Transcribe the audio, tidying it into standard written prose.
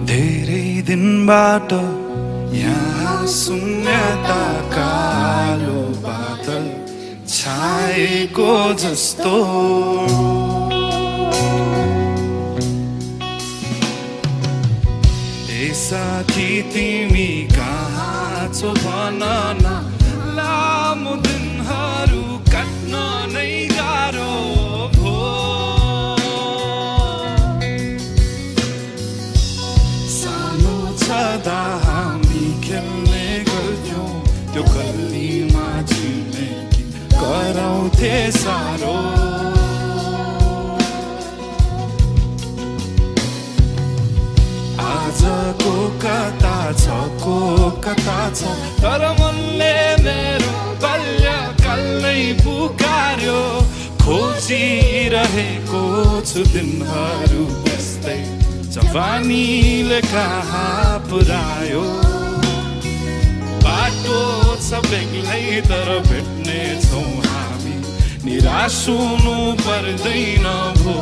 धेरै दिनबाट यहाँ शून्यता कालो बादल छाएको जस्तो ए साथी तिमी कहाँ छौ भन न लामो दिनहरू काट्न नै गाह्रो भो सानो छँदा हामी खेल्ने गर्थ्यौं त्यो गल्लीमा छिमेकी कराउँथे सारो आजको कता छ को कता छ तर मनले मेरो बाल्यकाल नै पुकार्यो खोजिरहेको छु दिनहरू यस्तै जवानीले कहाँ पुर्यायो बाटो छ बेग्लै तर भेट्ने छौँ हामी निराश हुनु पर्दैन भो